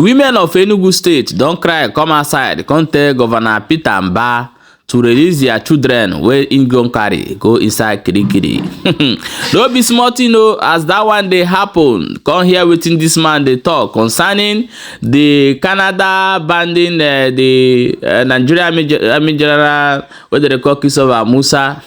Women of Enugu State don't cry come outside come tell Governor Peter Mbah to release their children wey im go carry go inside kirikiri. No be small thing o, as that one dey happen. Come hear wetin this man dey talk concerning the Canada banding the Nigeria Army General wey dey call Christopher Musa.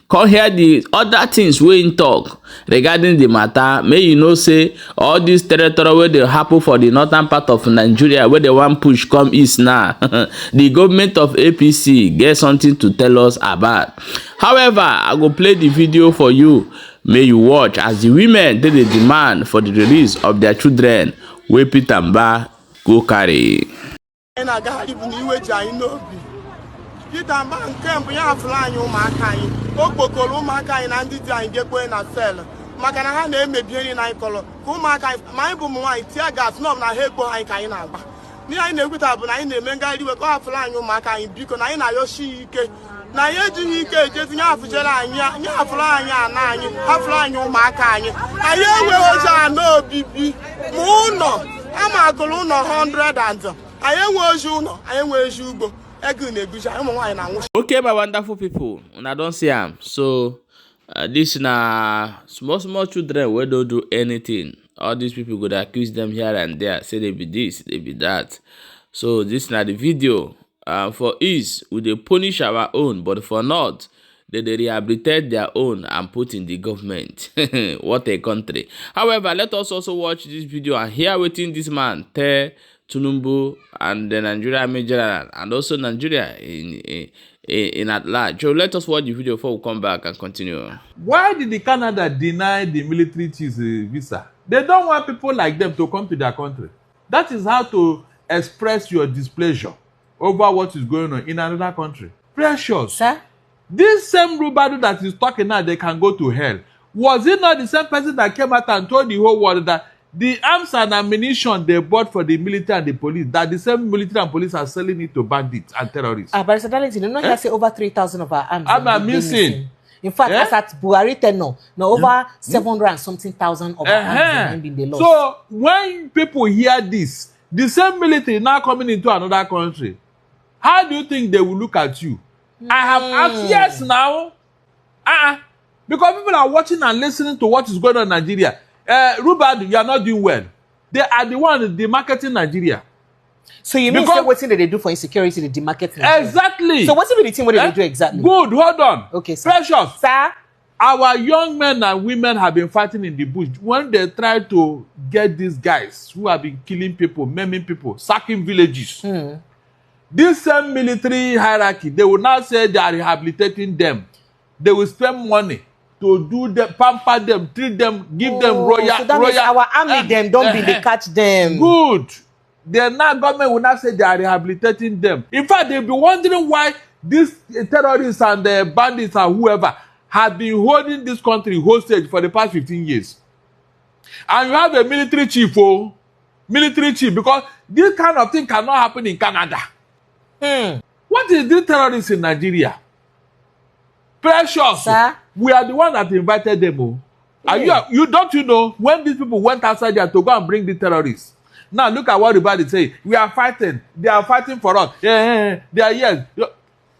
Come hear the other things wey im talk regarding the matter. May you know say all this territory wey dey happen for the northern part of Nigeria wey dey wan push come east now, the government of APC get something to tell us about. However, I go play the video for you. May you watch as the women dey dey demand for the release of their children wey Peter Mbah go carry. Peter Mbah nke mbụ ya afụla anyị ụmụaka anyị o kpokọrọ ụmụaka anyị na ndị di anyị gekwe na sel maka na ha na-emebi enyi na anyị kọrọ ka ụmụaka anyị ma anyị bụ ụmụ nwaanyị tia gas nọ na ha ekpo anyị ka anyị na-agba n'ihe anyị na-ekwuta bụ na anyị na-eme ngagharị iwe ka ọ hafụla anyị ụmụaka anyị biko na anyị na-ayọshi ike na anyị ejighị ike ejezi nye afụjere anyị nye afụla anyị ana anyị hafụla anyị ụmụaka anyị anyị enweghị ozi ana obibi ma ụlọ ama agụrụ ụlọ 100 and anyị enweghị ozi ụlọ anyị enweghị ozi ugbo. Okay, my wonderful people, una don see am. So this na small children wey don't do anything. All these people go accuse them here and there, say they be this, they be that. So this na the video. For ease, we dey punish our own, but for not, they rehabilitate their own and put in the government. What a country. However, let us also watch this video and hear wetin this man tell Tinubu and the Nigeria Army General and also Nigeria in at large. So let us watch the video before we come back and continue. Why did the Canada deny the military chiefs visa? They don't want people like them to come to their country. That is how to express your displeasure over what is going on in another country. Precious. Sir? This same Rubadu that is talking now, they can go to hell. Was it not the same person that came out and told the whole world that the arms and ammunition they bought for the military and the police, that the same military and police are selling it to bandits and terrorists? But Darlington, you know, you say over 3,000 of our arms. I'm missing. In fact, as at Buhari tenor, now over 700 and something thousand of our arms have been the loss. So when people hear this, the same military now coming into another country, how do you think they will look at you? I have asked yes now. Because people are watching and listening to what is going on in Nigeria. Rubadu, you are not doing well. They are the one the marketing Nigeria. So you mean what thing they do for insecurity, the market Nigeria? Exactly. So what's the thing what they do exactly? Good, hold on. Okay, sir. Precious. Sir? Our young men and women have been fighting in the bush when they try to get these guys who have been killing people, maiming people, sacking villages. This same military hierarchy, they will now say they are rehabilitating them. They will spend money to do them, pamper them, treat them, give them royal. So that means our army them don't be they catch them. Good. Then now government will not say they are rehabilitating them. In fact, they'll be wondering why these terrorists and the bandits and whoever have been holding this country hostage for the past 15 years. And you have a military chief, because this kind of thing cannot happen in Canada. What is this terrorists in Nigeria? Precious. Sir? We are the one that invited them. Are you don't you know when these people went outside there to go and bring the terrorists? Now look at what everybody say. We are fighting. They are fighting for us. They are yes.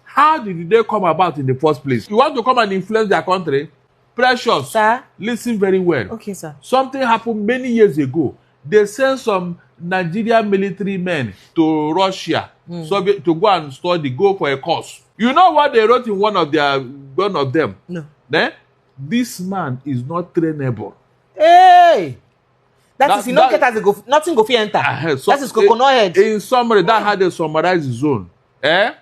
How did they come about in the first place? You want to come and influence their country? Precious. Sir? Listen very well. Okay, sir. Something happened many years ago. They sent some Nigerian military men to Russia to go and go for a course. You know what they wrote in one of them? No. This man is not trainable. Hey! That is, you don't get as a go, nothing go fi enter. That is coconut head. In summary, that had a summarized zone. Hey!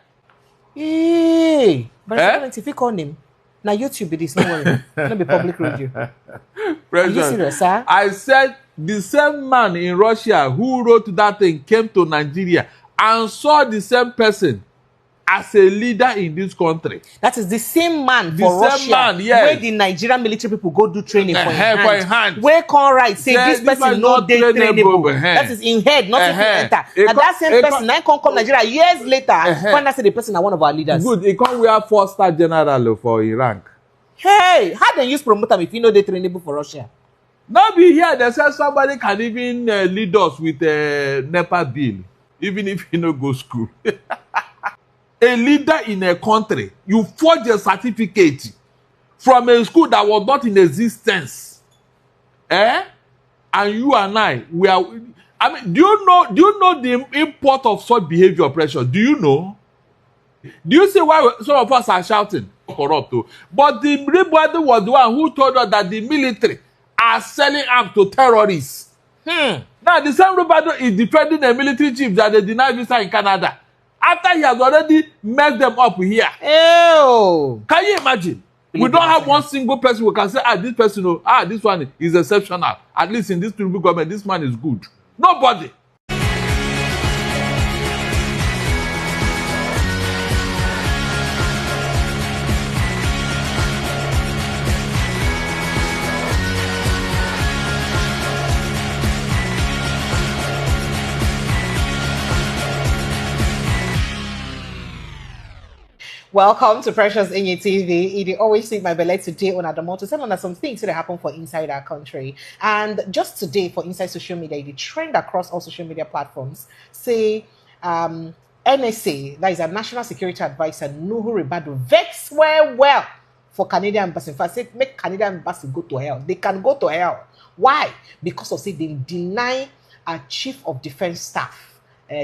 But if you call him, now YouTube be this, no worry. Not be public radio. Are you serious, sir? I said the same man in Russia who wrote that thing came to Nigeria and saw the same person as a leader in this country. That is the same man for Russia, where the Nigerian military people go do training for in hand. Where can right say this person no dey trainable. That is in head, not in enter. And that same person now come Nigeria years later when I say the person are one of our leaders. Good, he come wear 4-star general for Iran. Hey, how they use promote him if you know they trainable for Russia? Now be here, they say somebody can even lead us with a NEPA bill, even if you no go school. A leader in a country, you forge a certificate from a school that was not in existence. And you and I, we are. I mean, do you know the import of such behavior pressure? Do you know? Do you see why some of us are shouting corrupt? But the everybody was the one who told us that the military are selling arms to terrorists. Now the same everybody is defending a military chief that they deny visa in Canada after he has already messed them up here. Ew. Can you imagine? We don't have one single person who can say, this person, this one is exceptional. At least in this government, this man is good. Nobody. Welcome to Precious Inye TV. It always see my belly today on Adamo to send on some things that happen for inside our country. And just today for inside social media, the trend across all social media platforms say NSA, that is a National Security Advisor, Nuhu Ribadu, vex well for Canadian embassy. In fact, say make Canadian embassy go to hell. They can go to hell. Why? Because of say they deny a chief of defense staff,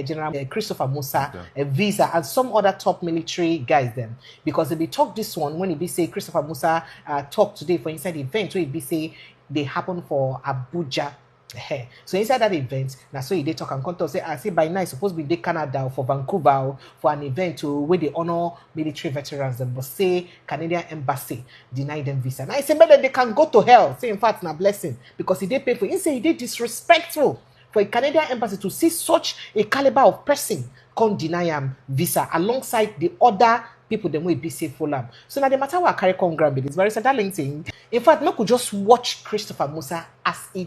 General Christopher Musa, a visa, and some other top military guys them. Because they be talk this one when it be say Christopher Musa talk today for inside the event where it be say they happen for Abuja. So inside that event, now so they talk and come to say, I say by now it's supposed to be in Canada or for Vancouver for an event to where they honor military veterans them, but say Canadian embassy deny them visa. Now I say better they can go to hell. Say in fact, it's a blessing because if they pay for it, say they disrespectful for a Canadian embassy to see such a caliber of person come deny him visa alongside the other people them will be safe for them. So now the matter what carry come grab it is very Darlington. In fact, we could just watch Christopher Musa as he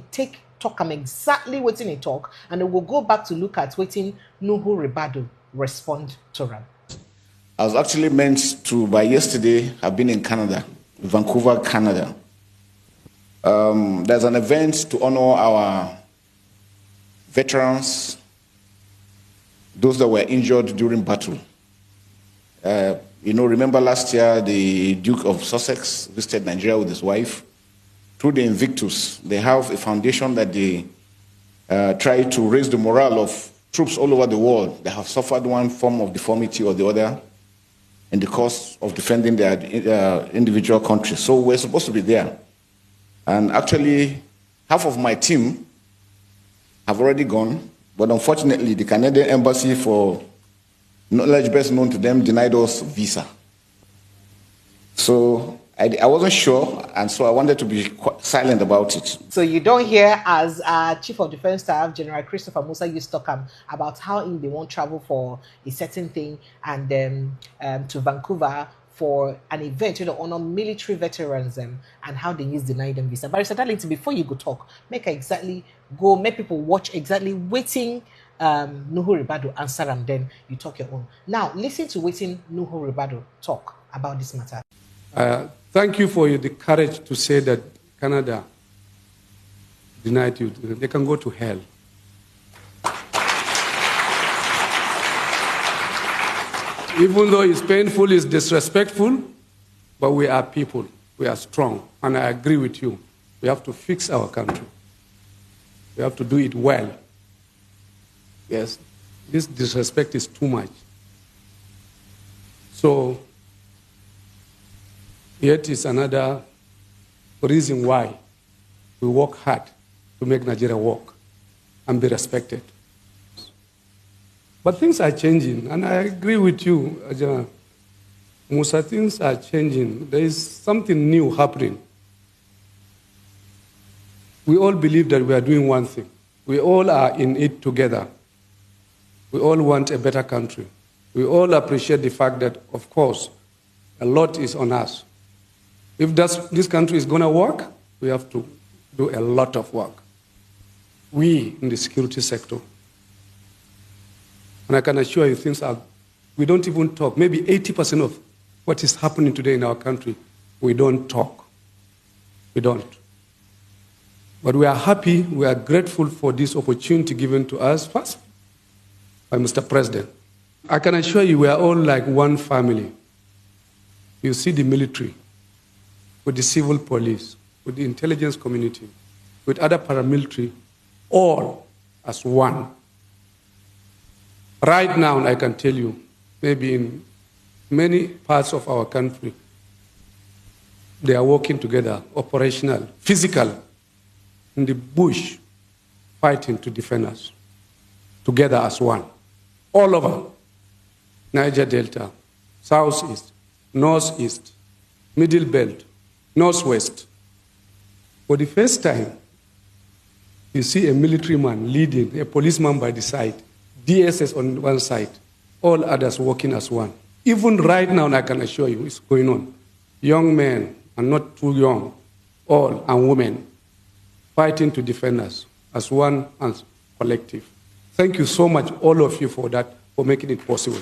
talk him exactly what he talk, and then we'll go back to look at waiting Nuhu Ribadu respond to him. I was actually meant to by yesterday have been in Canada, Vancouver, Canada. There's an event to honor our veterans, those that were injured during battle. Remember last year, the Duke of Sussex visited Nigeria with his wife. Through the Invictus, they have a foundation that they try to raise the morale of troops all over the world that have suffered one form of deformity or the other in the course of defending their individual countries. So we're supposed to be there. And actually, half of my team have already gone, but unfortunately, the Canadian embassy, for knowledge best known to them, denied us visa. So I wasn't sure, and so I wanted to be silent about it. So you don't hear as Chief of Defense Staff, General Christopher Musa used to talk about how they won't travel for a certain thing and then to Vancouver for an event to honor military veterans and how they use deny them visa. But Darlington, before you go talk, make people watch exactly waiting Nuhu Ribadu answer and then you talk your own. Now, listen to waiting Nuhu Ribadu talk about this matter. Thank you for the courage to say that Canada denied you. They can go to hell. Even though it's painful, it's disrespectful, but we are people. We are strong. And I agree with you. We have to fix our country. We have to do it well. Yes, this disrespect is too much. So, yet is another reason why we work hard to make Nigeria work and be respected. But things are changing, and I agree with you, Ajahn. Musa, things are changing. There is something new happening. We all believe that we are doing one thing. We all are in it together. We all want a better country. We all appreciate the fact that, of course, a lot is on us. If this country is going to work, we have to do a lot of work. We in the security sector. And I can assure you we don't even talk. Maybe 80% of what is happening today in our country, we don't talk. We don't. But we are happy, we are grateful for this opportunity given to us first by Mr. President. I can assure you we are all like one family. You see the military, with the civil police, with the intelligence community, with other paramilitary, all as one. Right now, I can tell you, maybe in many parts of our country, they are working together, operational, physical, in the bush, fighting to defend us, together as one. All over Niger Delta, Southeast, Northeast, Middle Belt, Northwest. For the first time, you see a military man leading, a policeman by the side, DSS on one side, all others working as one. Even right now, I can assure you, it's going on. Young men, and not too young, all, and women, fighting to defend us as one and collective. Thank you so much, all of you, for that, for making it possible.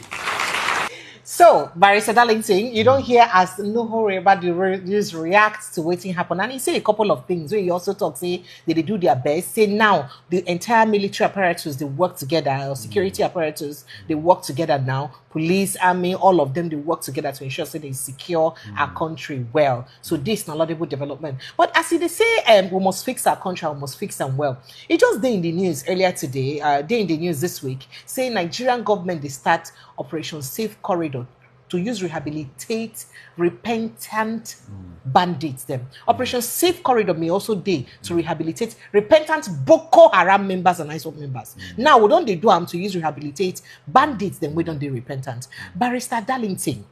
So, Barrister Darlington, you don't hear as Nuhu about the news react to waiting happen. And he say a couple of things where he also talk, say that they do their best. Say now the entire military apparatus, they work together, or security apparatus, they work together now. Police, army, all of them, they work together to ensure that they secure our country well. So this is a laudable development. But as they say, we must fix our country, we must fix them well. It just day in the news earlier today, day in the news this week, saying Nigerian government, they start Operation Safe Corridor to use rehabilitate repentant bandits them. Operation Safe Corridor may also do to rehabilitate repentant Boko Haram members and ISOP members. Now, we don't do them to use rehabilitate bandits, then we don't do repentant. Barrister Darlington,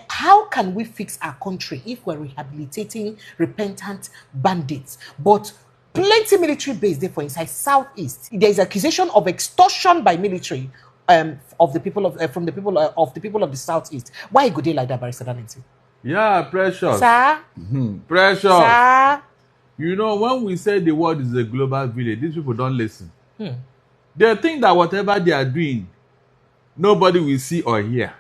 how can we fix our country if we're rehabilitating repentant bandits? But plenty military base there for inside Southeast. There is accusation of extortion by military of the people of from the people of the Southeast. Why go they like that, Barrister Darlington? Yeah, precious. Sir? Precious. Sir? You know, when we say the world is a global village, these people don't listen. They think that whatever they are doing, nobody will see or hear.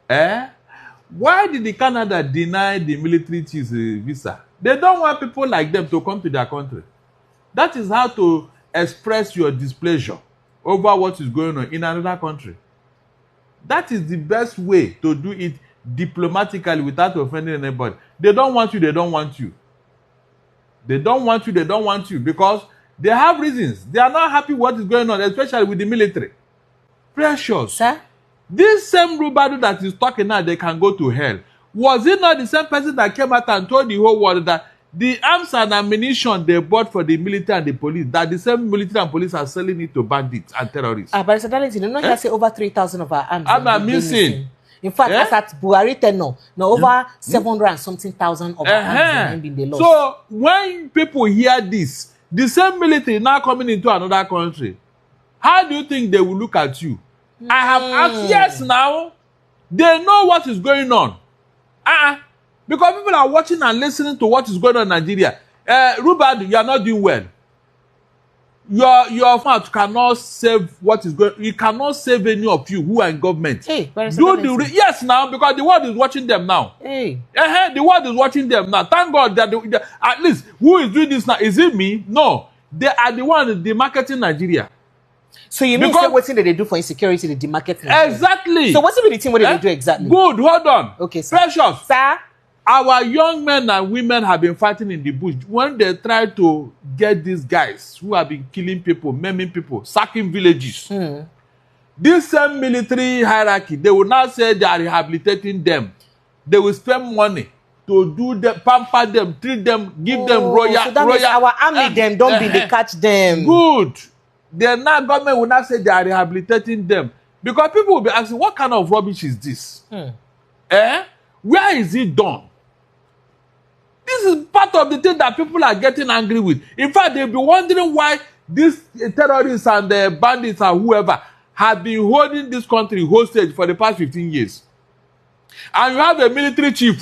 Why did the Canada deny the military chiefs a visa? They don't want people like them to come to their country. That is how to express your displeasure over what is going on in another country. That is the best way to do it diplomatically without offending anybody. They don't want you, they don't want you. They don't want you, they don't want you, because they have reasons. They are not happy with what is going on, especially with the military. Precious. Sir? This same Rubadu that is talking now, they can go to hell. Was it not the same person that came out and told the whole world that the arms and ammunition they bought for the military and the police, that the same military and police are selling it to bandits and terrorists? Barrister Darlington, you know, you say over 3,000 of our arms are missing. In fact, as at Buhari tenor, now over 700 and something thousand of our arms have been lost. So when people hear this, the same military now coming into another country, how do you think they will look at you? I have asked, yes, now they know what is going on. Because people are watching and listening to what is going on in Nigeria. Rubad, you are not doing well. Your mouth cannot save what is going on. You cannot save any of you who are in government. Hey, yes, now, because the world is watching them now. Hey. The world is watching them now. Thank God that at least who is doing this now? Is it me? No. They are the ones the marketing Nigeria. So you mean what thing that they do for insecurity, the demarket Nigeria? Exactly. So what's the thing what they do exactly? Good, hold on. Okay, sir. Precious. Sir? Our young men and women have been fighting in the bush when they try to get these guys who have been killing people, maiming people, sacking villages. This same military hierarchy, they will now say they are rehabilitating them. They will spend money to do them, pamper them, treat them, give them royal. So that means our army them don't be they catch them. Good. Then now government will not say they are rehabilitating them, because people will be asking, what kind of rubbish is this? Where is it done? This is part of the thing that people are getting angry with. In fact, they'll be wondering why these terrorists and the bandits and whoever have been holding this country hostage for the past 15 years. And you have a military chief,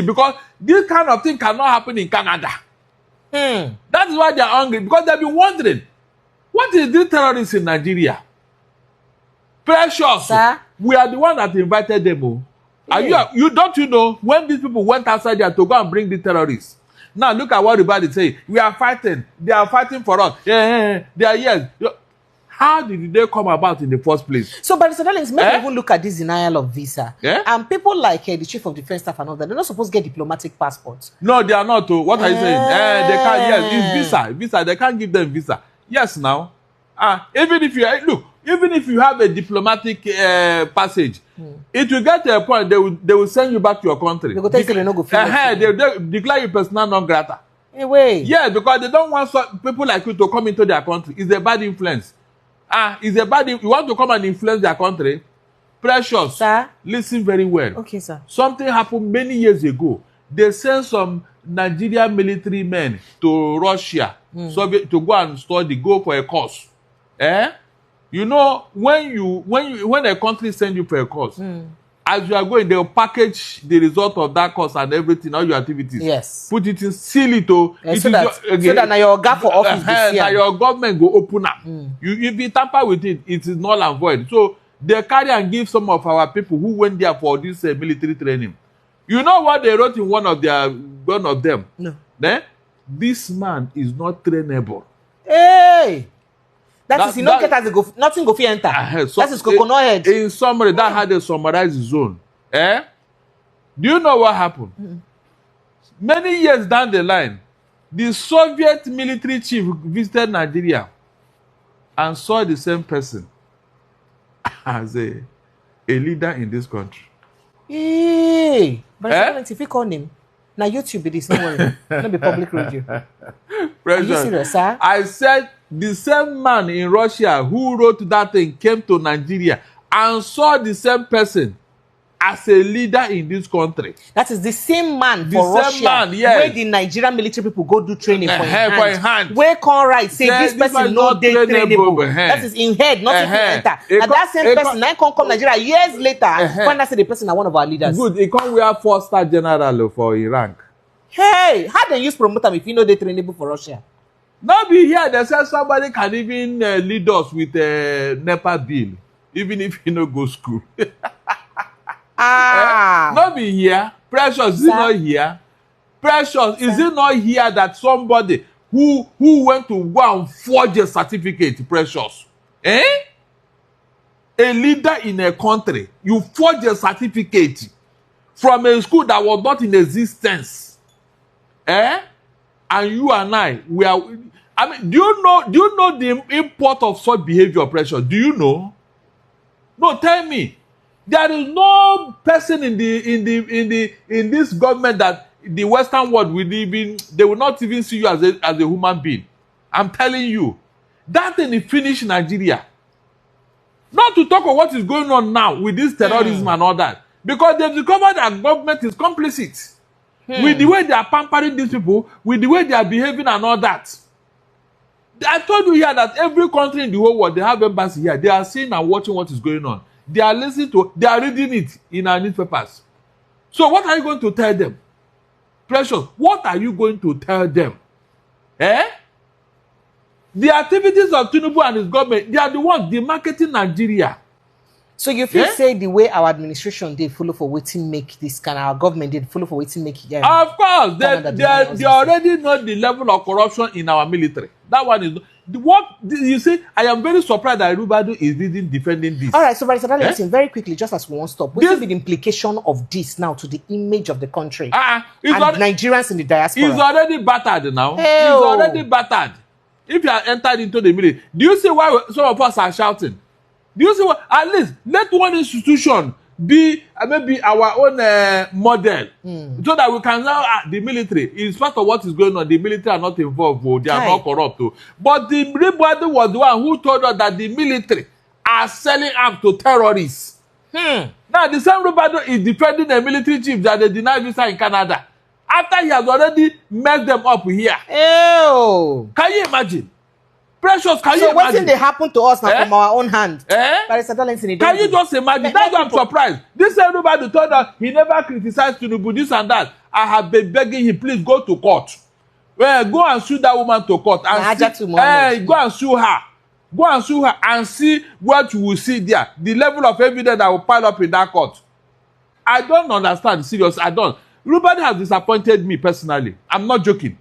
because this kind of thing cannot happen in Canada. That's why they are angry, because they've been wondering, what is this terrorists in Nigeria? Precious. Sir? We are the one that invited them. You don't know when these people went outside there to go and bring the terrorists, Now look at what everybody say. We are fighting. They are fighting for us. They are yes. How did they come about in the first place? So, but let's maybe even look at this denial of visa. Yeah? And people like the chief of defense staff and all that, they're not supposed to get diplomatic passports. No, they are not. What are you saying? They can't. Yes, it's visa. They can't give them visa. Yes, now. Even if you have a diplomatic passage, it will get to a point they will send you back to your country. They will declare you persona non grata. Anyway. Yeah, because they don't want people like you to come into their country. It's a bad influence. You want to come and influence their country? Precious. Sir? Listen very well. Okay, sir. Something happened many years ago. They sent some Nigerian military men to Russia to go and go for a course. You know, when a country sends you for a course, as you are going, they will package the result of that course and everything, all your activities. Yes. Put it in, seal it. So that now your gap for office this year. Now your government go open up. If you tamper with it, it is null and void. So they carry and give some of our people who went there for this military training. You know what they wrote in one of them? No. This man is not trainable. Hey! Nothing go fit enter. That is coconut head. In summary, that had a summarized zone. Do you know what happened? Many years down the line, the Soviet military chief visited Nigeria and saw the same person as a leader in this country. Hey! But if you call him, now YouTube it is, no worry. Not be public radio. Are you serious, sir? I said the same man in Russia who wrote that thing came to Nigeria and saw the same person as a leader in this country. That is the same man for Russia, yes. Where the Nigerian military people go do training for hand. Where can right say this person no dey trainable. That is in head, not even enter. And that same person now come Nigeria years later when I say the person are one of our leaders. Good, he come wear 4-star general for Iran. Hey, how they use promote them if you know they trainable for Russia? Not be here. They say somebody can even lead us with a NEPA bill, even if you no go school. Not be here. Precious, is it not here? Precious, is it not here that somebody who went to go and forge a certificate, Precious? A leader in a country, you forge a certificate from a school that was not in existence. And you and I mean, do you know the import of such behavior, Precious? Do you know? No, tell me. There is no person in this government that the Western world they will not even see you as a human being. I'm telling you. That thing is finished in Nigeria. Not to talk of what is going on now with this terrorism and all that. Because they've discovered that government is complicit. With the way they are pampering these people, with the way they are behaving and all that. I told you here that every country in the whole world, they have embassy here. They are seeing and watching what is going on. They are listening to, they are reading it in our newspapers. So what are you going to tell them? Precious, what are you going to tell them? The activities of Tinubu and his government, they are the ones demarketing Nigeria. So you feel say the way our administration they follow for waiting make this kind of our government they follow for waiting make of course they already know the level of corruption in our military. That one is what you see. I am very surprised that everybody is even defending this. All right, so listen very quickly, just as we won't stop. What will be the implication of this now to the image of the country and Nigerians in the diaspora? It's already battered now. It's already battered. If you are entered into the military, do you see why some of us are shouting? Do you see what? At least let one institution be maybe our own model, so that we can now the military. In spite of what is going on, the military are not involved. They are not corrupt. But the everybody was the one who told us that the military are selling arms to terrorists. Now the same everybody is defending the military chief that they deny visa in Canada after he has already messed them up here. Ew. Can you imagine? Precious, can you imagine? So what thing happened to us now from our own hand? Can you just imagine? That's why I'm surprised. This everybody told us he never criticized Tinubu, this and that. I have been begging him, please go to court. Well, go and sue that woman to court. And go and sue her. Go and sue her and see what you will see there. The level of evidence that will pile up in that court. I don't understand, serious. I don't. Everybody has disappointed me personally. I'm not joking.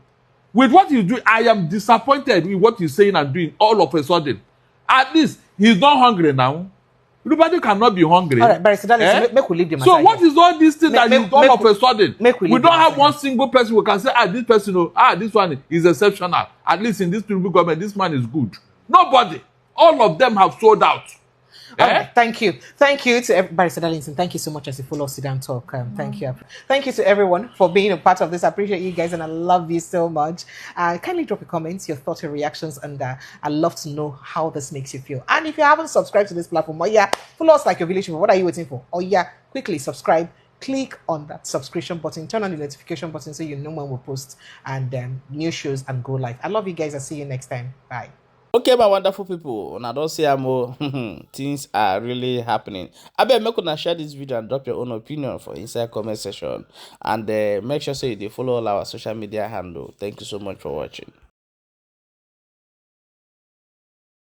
With what he's doing, I am disappointed with what he's saying and doing all of a sudden. At least he's not hungry now. Everybody cannot be hungry. All right, Barrister Darlington, make we leave the matter. So what is all these things that is all of a sudden? We don't have one single person who can say, this person, this one is exceptional. At least in this Tinubu government, this man is good. Nobody. All of them have sold out. Okay, thank you. Thank you to Barrister Darlington. Thank you so much as you follow Sit Down Talk. Thank you. Thank you to everyone for being a part of this. I appreciate you guys and I love you so much. Kindly drop your comments, your thoughts, your reactions, and I'd love to know how this makes you feel. And if you haven't subscribed to this platform, follow us like your village people. What are you waiting for? Quickly subscribe. Click on that subscription button. Turn on the notification button so you know when we post and new shows and go live. I love you guys. I'll see you next time. Bye. Okay, my wonderful people, and I don't say more things are really happening. I bet make una share this video and drop your own opinion for inside comment section, and make sure say you follow all our social media handle. Thank you so much for watching.